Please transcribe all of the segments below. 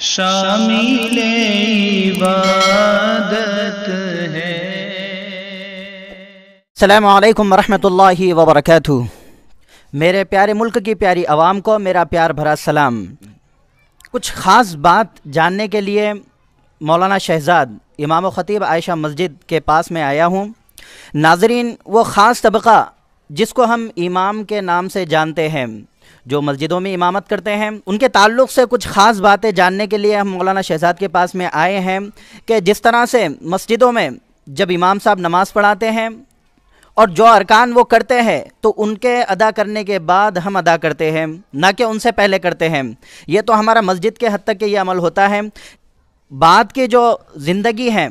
شامل عبادت ہے۔ السلام علیکم ورحمۃ اللہ وبرکاتہ۔ میرے پیارے ملک کی پیاری عوام کو میرا پیار بھرا سلام۔ کچھ خاص بات جاننے کے لیے مولانا شہزاد امام و خطیب عائشہ مسجد کے پاس میں آیا ہوں۔ ناظرین، وہ خاص طبقہ جس کو ہم امام کے نام سے جانتے ہیں، جو مسجدوں میں امامت کرتے ہیں، ان کے تعلق سے کچھ خاص باتیں جاننے کے لیے ہم مولانا شہزاد کے پاس میں آئے ہیں کہ جس طرح سے مسجدوں میں جب امام صاحب نماز پڑھاتے ہیں اور جو ارکان وہ کرتے ہیں تو ان کے ادا کرنے کے بعد ہم ادا کرتے ہیں، نہ کہ ان سے پہلے کرتے ہیں۔ یہ تو ہمارا مسجد کے حد تک کہ یہ عمل ہوتا ہے۔ بعد کی جو زندگی ہے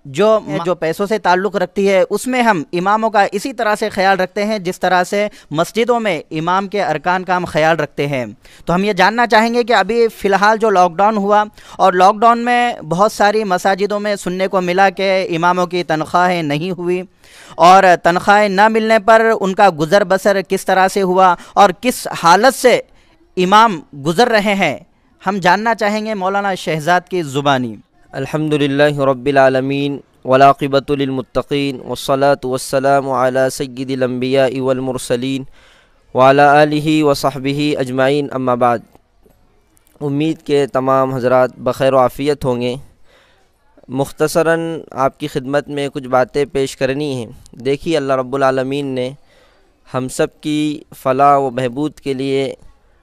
جو پیسوں سے تعلق رکھتی ہے، اس میں ہم اماموں کا اسی طرح سے خیال رکھتے ہیں جس طرح سے مسجدوں میں امام کے ارکان کا ہم خیال رکھتے ہیں۔ تو ہم یہ جاننا چاہیں گے کہ ابھی فی الحال جو لاک ڈاؤن ہوا اور لاک ڈاؤن میں بہت ساری مساجدوں میں سننے کو ملا کہ اماموں کی تنخواہیں نہیں ہوئی، اور تنخواہیں نہ ملنے پر ان کا گزر بسر کس طرح سے ہوا اور کس حالت سے امام گزر رہے ہیں، ہم جاننا چاہیں گے مولانا شہزاد کی زبانی۔ الحمدللہ رب العالمین والعاقبۃ للمتقین والصلاة والسلام علی سید الانبیاء والمرسلین وعلی آلہ وصحبہ اجمعین، اما بعد۔ امید کہ تمام حضرات بخیر و عافیت ہوں گے۔ مختصراً آپ کی خدمت میں کچھ باتیں پیش کرنی ہیں۔ دیکھیے، اللہ رب العالمین نے ہم سب کی فلاح و بہبود کے لیے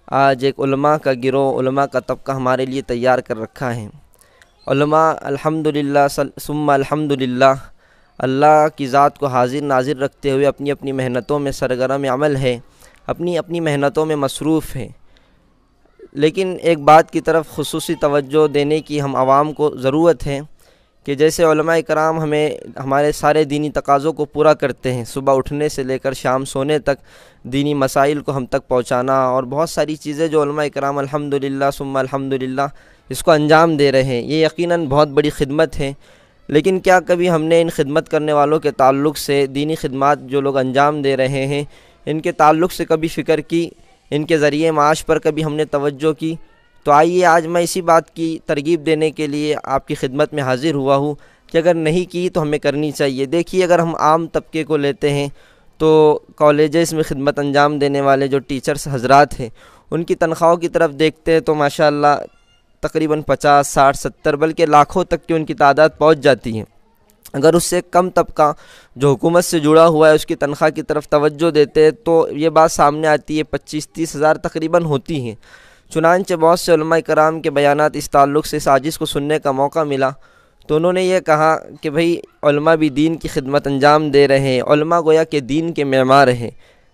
آج ایک علماء کا گروہ، علماء کا طبقہ ہمارے لیے تیار کر رکھا ہے۔ علماء الحمدللہ ثم الحمدللہ اللہ کی ذات کو حاضر ناظر رکھتے ہوئے اپنی اپنی محنتوں میں سرگرم عمل ہے، اپنی اپنی محنتوں میں مصروف ہے۔ لیکن ایک بات کی طرف خصوصی توجہ دینے کی ہم عوام کو ضرورت ہے کہ جیسے علماء کرام ہمیں ہمارے سارے دینی تقاضوں کو پورا کرتے ہیں، صبح اٹھنے سے لے کر شام سونے تک دینی مسائل کو ہم تک پہنچانا، اور بہت ساری چیزیں جو علماء کرام الحمدللہ ثم الحمدللہ اس کو انجام دے رہے ہیں، یہ یقیناً بہت بڑی خدمت ہے۔ لیکن کیا کبھی ہم نے ان خدمت کرنے والوں کے تعلق سے، دینی خدمات جو لوگ انجام دے رہے ہیں، ان کے تعلق سے کبھی فکر کی؟ ان کے ذریعے معاش پر کبھی ہم نے توجہ کی؟ تو آئیے آج میں اسی بات کی ترغیب دینے کے لیے آپ کی خدمت میں حاضر ہوا ہوں کہ اگر نہیں کی تو ہمیں کرنی چاہیے۔ دیکھیے، اگر ہم عام طبقے کو لیتے ہیں تو کالجز میں خدمت انجام دینے والے جو ٹیچرز حضرات ہیں، ان کی تنخواہوں کی طرف دیکھتے ہیں تو ماشاءاللہ تقریباً 50، 60، 70 بلکہ لاکھوں تک کی ان کی تعداد پہنچ جاتی ہے۔ اگر اس سے کم طبقہ جو حکومت سے جڑا ہوا ہے اس کی تنخواہ کی طرف توجہ دیتے تو یہ بات سامنے آتی ہے 25-30 ہزار تقریباً ہوتی ہیں۔ چنانچہ بہت سے علماء کرام کے بیانات اس تعلق سے سازش کو سننے کا موقع ملا تو انہوں نے یہ کہا کہ بھئی علماء بھی دین کی خدمت انجام دے رہے ہیں، علماء گویا کہ دین کے معمار ہیں،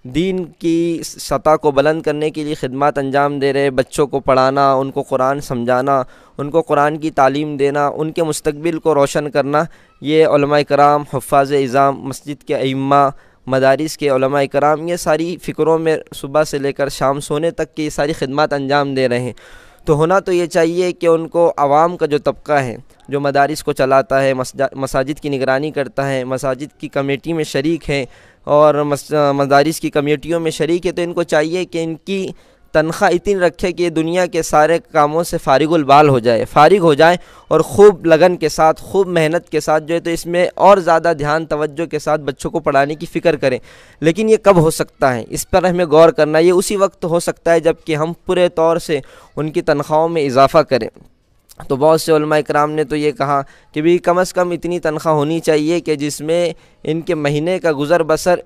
دین کی سطح کو بلند کرنے کے لیے خدمات انجام دے رہے، بچوں کو پڑھانا، ان کو قرآن سمجھانا، ان کو قرآن کی تعلیم دینا، ان کے مستقبل کو روشن کرنا، یہ علماء کرام، حفاظ اعظام، مسجد کے ائمہ، مدارس کے علماء کرام، یہ ساری فکروں میں صبح سے لے کر شام سونے تک کی یہ ساری خدمات انجام دے رہے ہیں۔ تو ہونا تو یہ چاہیے کہ ان کو عوام کا جو طبقہ ہے، جو مدارس کو چلاتا ہے، مساجد کی نگرانی کرتا ہے، مساجد کی کمیٹی میں شریک ہے اور مدارس کی کمیٹیوں میں شریک ہے، تو ان کو چاہیے کہ ان کی تنخواہ اتنی رکھے کہ دنیا کے سارے کاموں سے فارغ البال ہو جائے اور خوب لگن کے ساتھ، خوب محنت کے ساتھ جو ہے تو اس میں اور زیادہ دھیان توجہ کے ساتھ بچوں کو پڑھانے کی فکر کریں۔ لیکن یہ کب ہو سکتا ہے؟ اس پر ہمیں غور کرنا۔ یہ اسی وقت ہو سکتا ہے جب کہ ہم پورے طور سے ان کی تنخواہوں میں اضافہ کریں۔ تو بہت سے علماء کرام نے تو یہ کہا کہ بھی کم از کم اتنی تنخواہ ہونی چاہیے کہ جس میں ان کے مہینے کا گزر بسر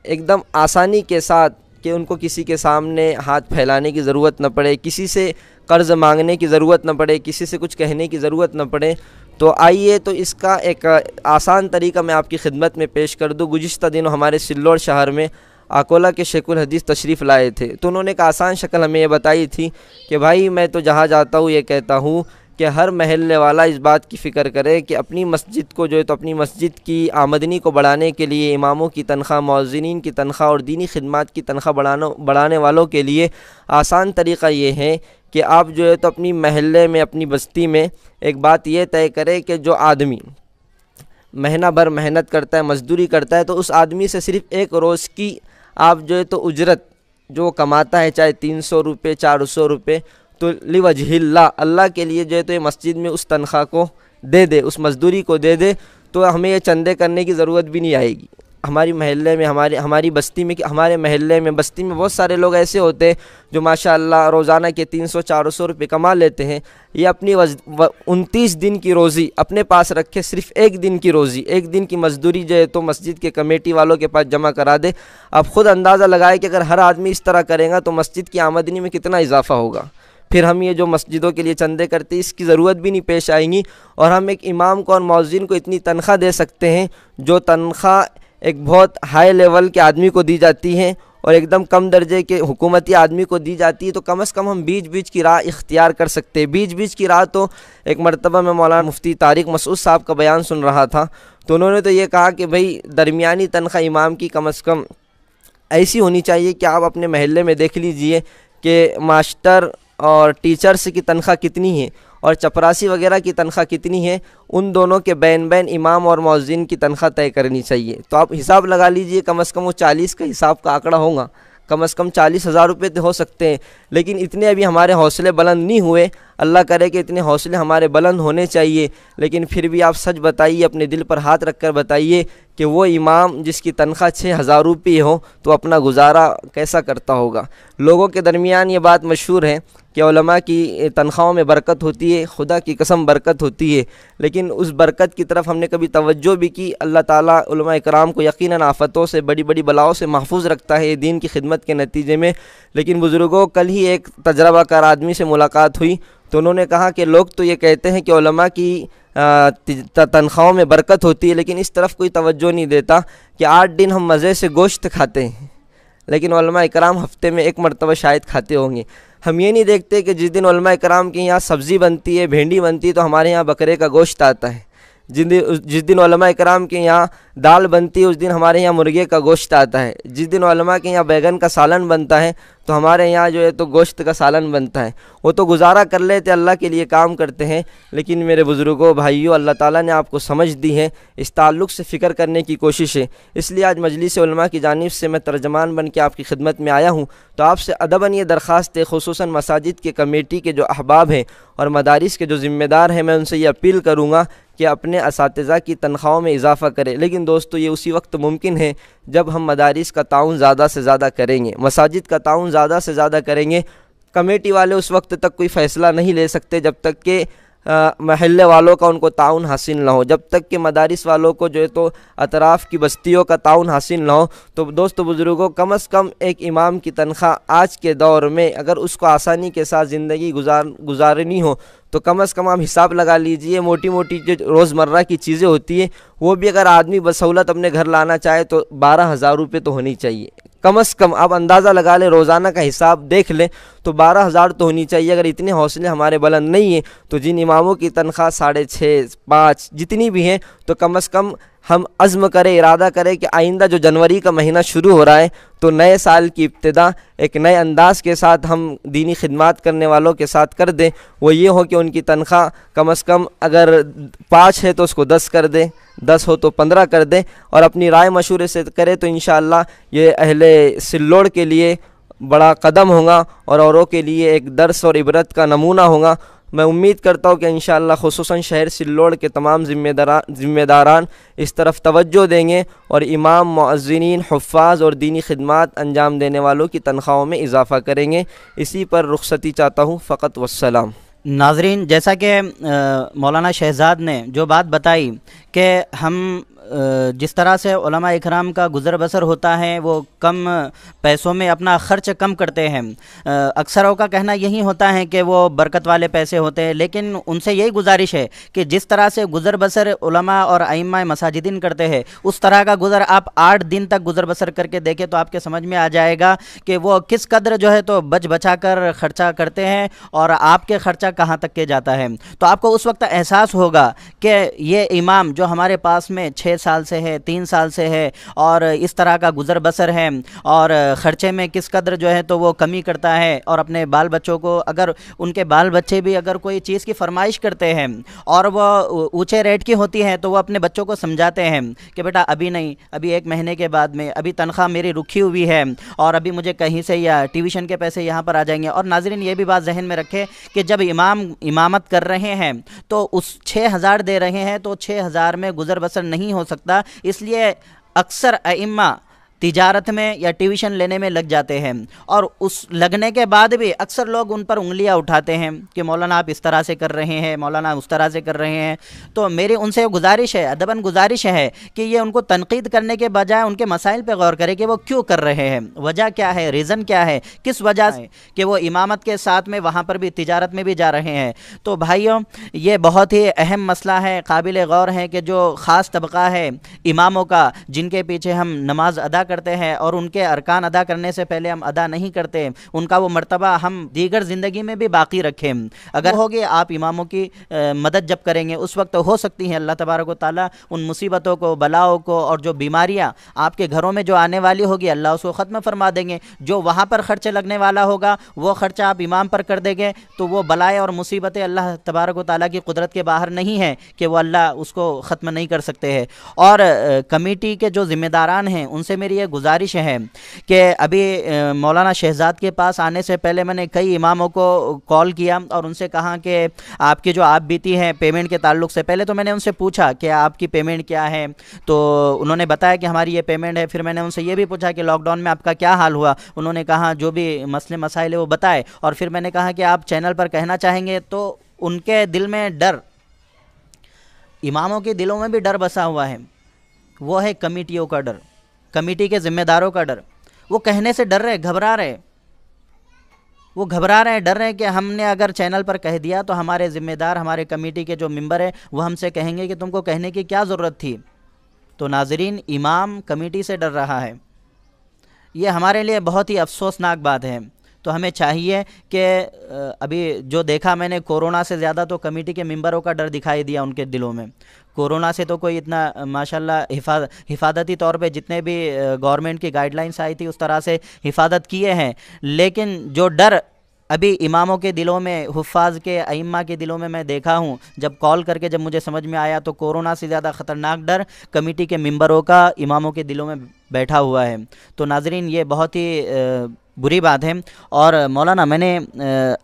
ایک دم آسانی کے ساتھ، کہ ان کو کسی کے سامنے ہاتھ پھیلانے کی ضرورت نہ پڑے، کسی سے قرض مانگنے کی ضرورت نہ پڑے، کسی سے کچھ کہنے کی ضرورت نہ پڑے۔ تو آئیے تو اس کا ایک آسان طریقہ میں آپ کی خدمت میں پیش کر دوں۔ گزشتہ دنوں ہمارے سلوڑ شہر میں اکولہ کے شیخ الحدیث تشریف لائے تھے، تو انہوں نے ایک آسان شکل ہمیں یہ بتائی تھی کہ بھائی میں تو جہاں جاتا ہوں یہ کہتا ہوں کہ ہر محلے والا اس بات کی فکر کرے کہ اپنی مسجد کو جو ہے تو اپنی مسجد کی آمدنی کو بڑھانے کے لیے اماموں کی تنخواہ، مؤذنین کی تنخواہ اور دینی خدمات کی تنخواہ بڑھانے والوں کے لیے آسان طریقہ یہ ہے کہ آپ جو ہے تو اپنی محلے میں، اپنی بستی میں ایک بات یہ طے کرے کہ جو آدمی مہینہ بھر محنت کرتا ہے، مزدوری کرتا ہے، تو اس آدمی سے صرف ایک روز کی آپ جو ہے تو اجرت جو کماتا ہے، چاہے 300 روپے 400 روپے، تو لوجہ اللہ، اللہ کے لیے جو ہے تو یہ مسجد میں اس تنخواہ کو دے دے، اس مزدوری کو دے دے، تو ہمیں یہ چندے کرنے کی ضرورت بھی نہیں آئے گی۔ ہماری محلے میں، ہماری بستی میں، ہمارے محلے میں، بستی میں بہت سارے لوگ ایسے ہوتے ہیں جو ماشاءاللہ روزانہ کے 300-400 روپے کما لیتے ہیں۔ یہ اپنی 29 دن کی روزی اپنے پاس رکھے، صرف ایک دن کی روزی، ایک دن کی مزدوری جو ہے تو مسجد کے کمیٹی والوں کے پاس جمع کرا دے۔ آپ خود اندازہ لگائیں کہ اگر ہر آدمی اس طرح کرے گا تو مسجد کی آمدنی میں کتنا اضافہ ہوگا۔ پھر ہم یہ جو مسجدوں کے لیے چندے کرتے ہیں اس کی ضرورت بھی نہیں پیش آئیں گی، اور ہم ایک امام کو اور مؤذن کو اتنی تنخواہ دے سکتے ہیں جو تنخواہ ایک بہت ہائی لیول کے آدمی کو دی جاتی ہے اور ایک دم کم درجے کے حکومتی آدمی کو دی جاتی ہے۔ تو کم از کم ہم بیچ بیچ کی راہ اختیار کر سکتے ہیں۔ بیچ بیچ کی راہ تو ایک مرتبہ میں مولانا مفتی طارق مسعود صاحب کا بیان سن رہا تھا، تو انہوں نے تو یہ کہا کہ بھئی درمیانی تنخواہ امام کی کم از کم ایسی ہونی چاہیے کہ آپ اپنے محلے میں دیکھ لیجئے کہ ماسٹر اور ٹیچرز کی تنخواہ کتنی ہے اور چپراسی وغیرہ کی تنخواہ کتنی ہے، ان دونوں کے بین بین امام اور مؤذن کی تنخواہ طے کرنی چاہیے۔ تو آپ حساب لگا لیجئے، کم از کم وہ 40 کا حساب کا آنکڑا ہوگا، کم از کم 40,000 روپے تو ہو سکتے ہیں، لیکن اتنے ابھی ہمارے حوصلے بلند نہیں ہوئے۔ اللہ کرے کہ اتنے حوصلے ہمارے بلند ہونے چاہیے، لیکن پھر بھی آپ سچ بتائیے، اپنے دل پر ہاتھ رکھ کر بتائیے کہ وہ امام جس کی تنخواہ 6,000 روپے ہو تو اپنا گزارا کیسا کرتا ہوگا۔ لوگوں کے درمیان یہ بات مشہور ہے کہ علماء کی تنخواہوں میں برکت ہوتی ہے، خدا کی قسم برکت ہوتی ہے، لیکن اس برکت کی طرف ہم نے کبھی توجہ بھی کی؟ اللہ تعالیٰ علماء اکرام کو یقیناً آفتوں سے، بڑی بڑی بلاؤں سے محفوظ رکھتا ہے یہ دین کی خدمت کے نتیجے میں۔ لیکن بزرگوں، کل ہی ایک تجربہ کار آدمی سے ملاقات ہوئی تو انہوں نے کہا کہ لوگ تو یہ کہتے ہیں کہ علماء کی تنخواہوں میں برکت ہوتی ہے، لیکن اس طرف کوئی توجہ نہیں دیتا کہ 8 دن ہم مزے سے گوشت کھاتے ہیں، لیکن علماء اکرام ہفتے میں 1 مرتبہ شاید کھاتے ہوں گے۔ ہم یہ نہیں دیکھتے کہ جس دن علماء اکرام کے یہاں سبزی بنتی ہے، بھینڈی بنتی ہے، تو ہمارے یہاں بکرے کا گوشت آتا ہے۔ جس دن علماء اکرام کے یہاں دال بنتی ہے اس دن ہمارے یہاں مرغے کا گوشت آتا ہے۔ جس دن علماء کے یہاں بیگن کا سالن بنتا ہے تو ہمارے یہاں جو ہے تو گوشت کا سالن بنتا ہے۔ وہ تو گزارا کر لیتے، اللہ کے لیے کام کرتے ہیں، لیکن میرے بزرگوں، بھائیوں، اللہ تعالیٰ نے آپ کو سمجھ دی ہے، اس تعلق سے فکر کرنے کی کوشش ہے۔ اس لیے آج مجلس علماء کی جانب سے میں ترجمان بن کے آپ کی خدمت میں آیا ہوں، تو آپ سے ادباً یہ درخواست ہے، خصوصاً مساجد کے کمیٹی کے جو احباب ہیں اور مدارس کے جو ذمہ دار ہیں، میں ان سے یہ اپیل کروں گا کہ اپنے اساتذہ کی تنخواہوں میں اضافہ کرے۔ لیکن دوستو، یہ اسی وقت ممکن ہے جب ہم مدارس کا تعاون زیادہ سے زیادہ کریں گے، مساجد کا تعاون زیادہ سے زیادہ کریں گے۔ کمیٹی والے اس وقت تک کوئی فیصلہ نہیں لے سکتے جب تک کہ محلے والوں کا ان کو تعاون حاصل نہ ہو، جب تک کہ مدارس والوں کو جو ہے تو اطراف کی بستیوں کا تعاون حاصل نہ ہو۔ تو دوستو بزرگوں، کم از کم ایک امام کی تنخواہ آج کے دور میں اگر اس کو آسانی کے ساتھ زندگی گزارنی ہو تو کم از کم آپ حساب لگا لیجئے، موٹی موٹی جو روزمرہ کی چیزیں ہوتی ہیں وہ بھی اگر آدمی بسہولت اپنے گھر لانا چاہے تو 12,000 روپے تو ہونی چاہیے کم از کم۔ آپ اندازہ لگا لیں، روزانہ کا حساب دیکھ لیں تو 12,000 تو ہونی چاہیے۔ اگر اتنے حوصلے ہمارے بلند نہیں ہیں تو جن اماموں کی تنخواہ 6.5 5 جتنی بھی ہیں، تو کم از کم ہم عزم کریں، ارادہ کریں کہ آئندہ جو جنوری کا مہینہ شروع ہو رہا ہے تو نئے سال کی ابتدا ایک نئے انداز کے ساتھ ہم دینی خدمات کرنے والوں کے ساتھ کر دیں۔ وہ یہ ہو کہ ان کی تنخواہ کم از کم اگر 5 ہے تو اس کو 10 کر دیں، 10 ہو تو 15 کر دیں، اور اپنی رائے مشورے سے کرے تو انشاءاللہ یہ اہل سلوڑ کے لیے بڑا قدم ہوگا اور اوروں کے لیے ایک درس اور عبرت کا نمونہ ہوگا۔ میں امید کرتا ہوں کہ انشاءاللہ خصوصاً شہر سلوڑ کے تمام ذمہ داران اس طرف توجہ دیں گے اور امام، مؤذنین، حفاظ اور دینی خدمات انجام دینے والوں کی تنخواہوں میں اضافہ کریں گے۔ اسی پر رخصتی چاہتا ہوں، فقط والسلام۔ ناظرین، جیسا کہ مولانا شہزاد نے جو بات بتائی کہ ہم جس طرح سے علماء اکرام کا گزر بسر ہوتا ہے وہ کم پیسوں میں اپنا خرچ کم کرتے ہیں، اکثروں کا کہنا یہی ہوتا ہے کہ وہ برکت والے پیسے ہوتے ہیں، لیکن ان سے یہی گزارش ہے کہ جس طرح سے گزر بسر علماء اور ائمہ مساجدین کرتے ہیں اس طرح کا گزر آپ 8 دن تک گزر بسر کر کے دیکھیں تو آپ کے سمجھ میں آ جائے گا کہ وہ کس قدر جو ہے تو بچ بچا کر خرچہ کرتے ہیں اور آپ کے خرچہ کہاں تک کے جاتا ہے۔ تو آپ کو اس وقت احساس ہوگا کہ یہ امام جو ہمارے پاس میں 6 سال سے ہے، 3 سال سے ہے، اور اس طرح کا گزر بسر ہے، اور خرچے میں کس قدر جو ہے تو وہ کمی کرتا ہے، اور اپنے بال بچوں کو اگر ان کے بال بچے بھی اگر کوئی چیز کی فرمائش کرتے ہیں اور وہ اونچے ریٹ کی ہوتی ہے تو وہ اپنے بچوں کو سمجھاتے ہیں کہ بیٹا ابھی نہیں، ابھی 1 مہینے کے بعد میں، ابھی تنخواہ میری رکھی ہوئی ہے اور ابھی مجھے کہیں سے یا ٹیوشن کے پیسے یہاں پر آ جائیں گے۔ اور ناظرین یہ بھی بات ذہن میں رکھے کہ جب امام امامت کر رہے ہیں تو اس 6,000 دے رہے ہیں تو 6,000 میں گزر بسر نہیں ہو سکتا، اس لیے اکثر ائمہ تجارت میں یا ٹیوشن لینے میں لگ جاتے ہیں، اور اس لگنے کے بعد بھی اکثر لوگ ان پر انگلیاں اٹھاتے ہیں کہ مولانا آپ اس طرح سے کر رہے ہیں، مولانا اس طرح سے کر رہے ہیں۔ تو میری ان سے گزارش ہے، ادباً گزارش ہے کہ یہ ان کو تنقید کرنے کے بجائے ان کے مسائل پہ غور کرے کہ وہ کیوں کر رہے ہیں، وجہ کیا ہے، ریزن کیا ہے، کس وجہ سے کہ وہ امامت کے ساتھ میں وہاں پر بھی تجارت میں بھی جا رہے ہیں۔ تو بھائیوں یہ بہت ہی اہم مسئلہ ہے، قابل غور ہے کہ جو خاص طبقہ ہے اماموں کا، جن کے پیچھے ہم نماز ادا کرتے ہیں اور ان کے ارکان ادا کرنے سے پہلے ہم ادا نہیں کرتے، ان کا وہ مرتبہ ہم دیگر زندگی میں بھی باقی رکھیں۔ اگر ہوگی آپ اماموں کی مدد جب کریں گے اس وقت ہو سکتی ہے اللہ تبارک و تعالیٰ ان مصیبتوں کو، بلاؤں کو، اور جو بیماریاں آپ کے گھروں میں جو آنے والی ہوگی اللہ اس کو ختم فرما دیں گے۔ جو وہاں پر خرچ لگنے والا ہوگا وہ خرچہ آپ امام پر کر دیں گے تو وہ بلائیں اور مصیبتیں اللہ تبارک و تعالیٰ کی قدرت کے باہر نہیں ہیں کہ وہ اللہ اس کو ختم نہیں کر سکتے ہیں۔ اور کمیٹی کے جو ذمہ داران ہیں ان سے میری یہ گزارش ہے کہ ابھی مولانا شہزاد کے پاس آنے سے پہلے میں نے کئی اماموں کو کال کیا اور ان سے کہا کہ آپ کی جو آپ بیتی ہیں پیمنٹ کے تعلق سے، پہلے تو میں نے ان سے پوچھا کہ آپ کی پیمنٹ کیا ہے، تو انہوں نے بتایا کہ ہماری یہ پیمنٹ ہے۔ پھر میں نے ان سے یہ بھی پوچھا کہ لاک ڈاؤن میں آپ کا کیا حال ہوا، انہوں نے کہا جو بھی مسئلے مسائل ہے وہ بتائے، اور پھر میں نے کہا کہ آپ چینل پر کہنا چاہیں گے، تو ان کے دل میں ڈر، اماموں کے دلوں میں بھی ڈر بسا ہوا ہے، وہ ہے کمیٹیوں کا ڈر، کمیٹی کے ذمہ داروں کا ڈر۔ وہ کہنے سے ڈر رہے، گھبرا رہے، وہ گھبرا رہے ہیں، ڈر رہے ہیں کہ ہم نے اگر چینل پر کہہ دیا تو ہمارے ذمہ دار، ہمارے کمیٹی کے جو ممبر ہیں وہ ہم سے کہیں گے کہ تم کو کہنے کی کیا ضرورت تھی۔ تو ناظرین امام کمیٹی سے ڈر رہا ہے، یہ ہمارے لیے بہت ہی افسوسناک بات ہے۔ تو ہمیں چاہیے کہ ابھی جو دیکھا میں نے کورونا سے زیادہ تو کمیٹی کے ممبروں کا ڈر دکھائی دیا ان کے دلوں میں۔ کورونا سے تو کوئی اتنا ماشاءاللہ حفاظتی طور پہ جتنے بھی گورنمنٹ کی گائیڈ لائنس آئی تھی اس طرح سے حفاظت کیے ہیں، لیکن جو ڈر ابھی اماموں کے دلوں میں، حفاظ کے، ائمہ کے دلوں میں دیکھا ہوں، جب کال کر کے جب مجھے سمجھ میں آیا تو کورونا سے زیادہ خطرناک ڈر کمیٹی کے ممبروں کا اماموں کے دلوں میں بیٹھا ہوا ہے۔ تو ناظرین یہ بہت ہی بری بات ہے۔ اور مولانا میں نے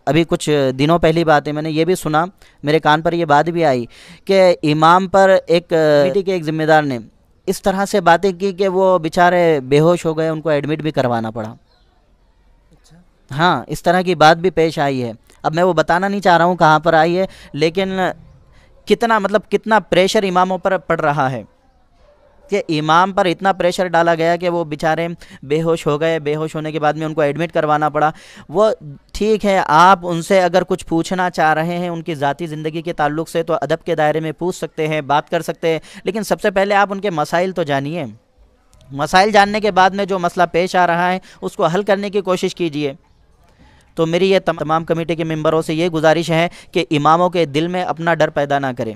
ابھی کچھ دنوں پہلی بات ہے، میں نے یہ بھی سنا، میرے کان پر یہ بات بھی آئی کہ امام پر ایک کمیٹی کے ایک ذمہ دار نے اس طرح سے باتیں کی کہ وہ بیچارے بے ہوش ہو گئے، ان کو ایڈمٹ بھی کروانا پڑا۔ ہاں اس طرح کی بات بھی پیش آئی ہے۔ اب میں وہ بتانا نہیں چاہ رہا ہوں کہاں پر آئی ہے، لیکن کتنا پریشر اماموں پر پڑ رہا ہے کہ امام پر اتنا پریشر ڈالا گیا کہ وہ بیچارے بے ہوش ہو گئے، بے ہوش ہونے کے بعد میں ان کو ایڈمٹ کروانا پڑا۔ وہ ٹھیک ہے آپ ان سے اگر کچھ پوچھنا چاہ رہے ہیں ان کی ذاتی زندگی کے تعلق سے تو ادب کے دائرے میں پوچھ سکتے ہیں، بات کر سکتے ہیں، لیکن سب سے پہلے آپ ان کے مسائل تو جانیے۔ مسائل جاننے کے بعد میں جو مسئلہ پیش آ رہا ہے اس کو حل کرنے کی کوشش کیجیے۔ تو میری یہ تمام کمیٹی کے ممبروں سے یہ گزارش ہے کہ اماموں کے دل میں اپنا ڈر پیدا نہ کریں،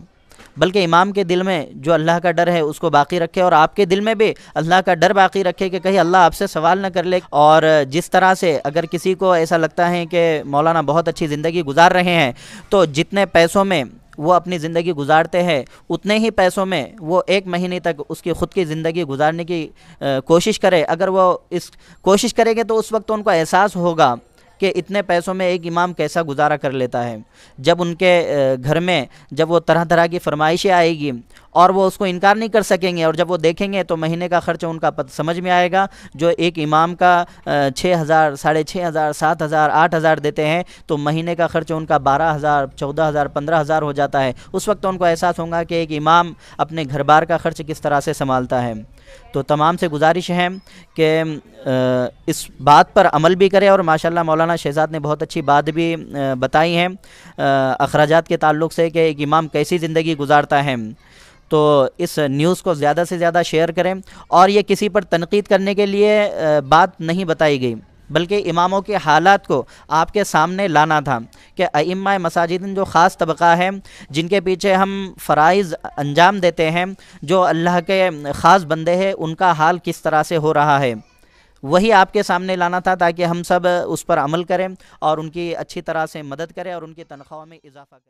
بلکہ امام کے دل میں جو اللہ کا ڈر ہے اس کو باقی رکھے، اور آپ کے دل میں بھی اللہ کا ڈر باقی رکھے کہ کہیں اللہ آپ سے سوال نہ کر لے۔ اور جس طرح سے اگر کسی کو ایسا لگتا ہے کہ مولانا بہت اچھی زندگی گزار رہے ہیں تو جتنے پیسوں میں وہ اپنی زندگی گزارتے ہیں اتنے ہی پیسوں میں وہ 1 مہینے تک اس کی خود کی زندگی گزارنے کی کوشش کرے۔ اگر وہ اس کوشش کریں گے تو اس وقت ان کو احساس ہوگا کہ اتنے پیسوں میں ایک امام کیسا گزارا کر لیتا ہے۔ جب ان کے گھر میں جب وہ طرح طرح کی فرمائشیں آئے گی اور وہ اس کو انکار نہیں کر سکیں گے، اور جب وہ دیکھیں گے تو مہینے کا خرچ ان کا سمجھ میں آئے گا، جو ایک امام کا 6,000 6,500 7,000 8,000 دیتے ہیں تو مہینے کا خرچ ان کا 12,000 14,000 15,000 ہو جاتا ہے۔ اس وقت ان کو احساس ہوگا کہ ایک امام اپنے گھر بار کا خرچ کس طرح سے سنبھالتا ہے۔ تو تمام سے گزارش ہے کہ اس بات پر عمل بھی کرے، اور ماشاءاللہ مولانا شہزاد نے بہت اچھی بات بھی بتائی ہے اخراجات کے تعلق سے کہ ایک امام کیسی زندگی گزارتا ہے۔ تو اس نیوز کو زیادہ سے زیادہ شیئر کریں، اور یہ کسی پر تنقید کرنے کے لیے بات نہیں بتائی گئی، بلکہ اماموں کے حالات کو آپ کے سامنے لانا تھا کہ ائمہ مساجد جو خاص طبقہ ہے جن کے پیچھے ہم فرائض انجام دیتے ہیں، جو اللہ کے خاص بندے ہیں، ان کا حال کس طرح سے ہو رہا ہے، وہی آپ کے سامنے لانا تھا تاکہ ہم سب اس پر عمل کریں اور ان کی اچھی طرح سے مدد کریں اور ان کی تنخواہوں میں اضافہ کریں۔